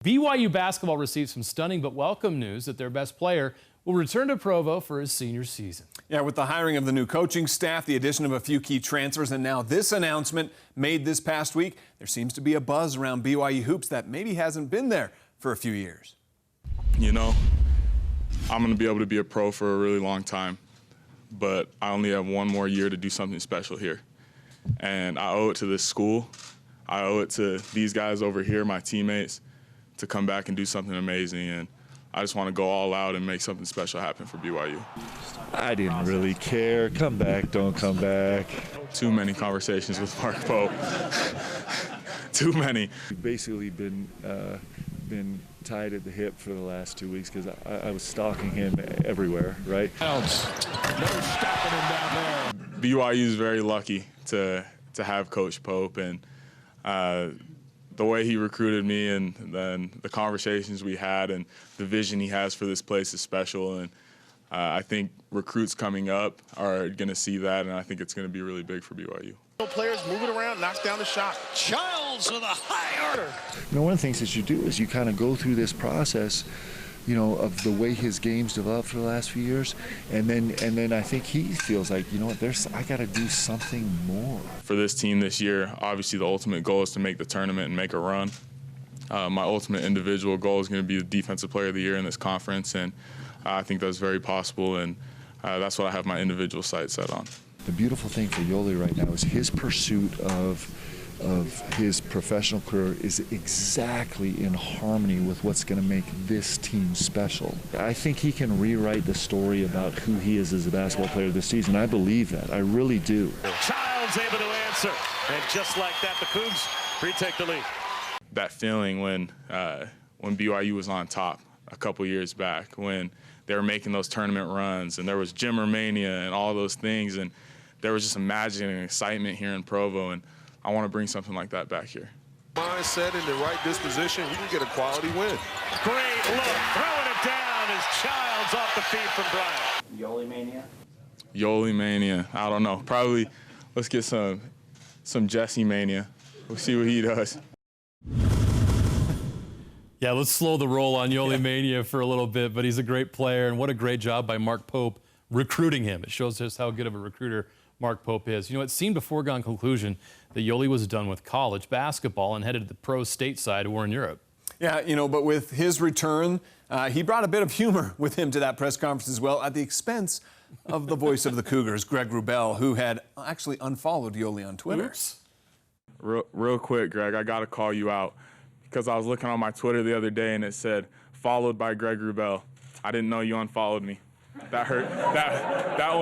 BYU basketball received some stunning but welcome news that their best player will return to Provo for his senior season. Yeah, with the hiring of the new coaching staff, the addition of a few key transfers, and now this announcement made this past week, there seems to be a buzz around BYU hoops that maybe hasn't been there for a few years. You know, I'm going to be able to be a pro for a really long time, but I only have one more year to do something special here. And I owe it to this school. I owe it to these guys over here, my teammates, to come back and do something amazing. And I just want to go all out and make something special happen for BYU. I didn't really care. Come back, don't come back. Too many conversations with Mark Pope. Too many. We've basically been tied at the hip for the last 2 weeks because I was stalking him everywhere, right? No stopping him down there. BYU is very lucky to have Coach Pope, and the way he recruited me and then the conversations we had and the vision he has for this place is special. And I think recruits coming up are going to see that, and I think it's going to be really big for BYU. Players moving around, knocks down the shot. Childs with a high order. You know, one of the things that you do is you kind of go through this process, you know, of the way his game's developed for the last few years, and then I think he feels like, you know what, I got to do something more. For this team this year, obviously the ultimate goal is to make the tournament and make a run. My ultimate individual goal is going to be the Defensive Player of the Year in this conference, and I think that's very possible, and that's what I have my individual sights set on. The beautiful thing for Yoeli right now is his pursuit of his professional career is exactly in harmony with what's going to make this team special. I think he can rewrite the story about who he is as a basketball player this season. I believe that. I really do. Childs able to answer, and just like that, the Cougs retake the lead. That feeling when BYU was on top a couple years back, when they were making those tournament runs, and there was Jimmer Mania and all those things, and there was just a magic and excitement here in Provo, and I want to bring something like that back here. Mindset in the right disposition, you can get a quality win. Great look, throwing it down as Childs off the feed from Bryant. Yoeli Mania? Yoeli Mania, I don't know. Probably let's get some Jesse Mania. We'll see what he does. Yeah, let's slow the roll on Yoeli Mania for a little bit, but he's a great player, and what a great job by Mark Pope recruiting him. It shows just how good of a recruiter Mark Pope is. You know, it seemed a foregone conclusion that Yoeli was done with college basketball and headed to the pro stateside or in Europe. Yeah, you know, but with his return, he brought a bit of humor with him to that press conference as well, at the expense of the voice of the Cougars, Greg Wrubell, who had actually unfollowed Yoeli on Twitter. Oops. Real quick, Greg, I got to call you out because I was looking on my Twitter the other day and it said, followed by Greg Wrubell. I didn't know you unfollowed me. That hurt. That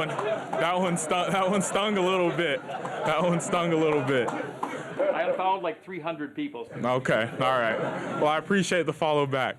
one stung a little bit. That one stung a little bit. I unfollowed like 300 people. Okay, all right. Well, I appreciate the follow back.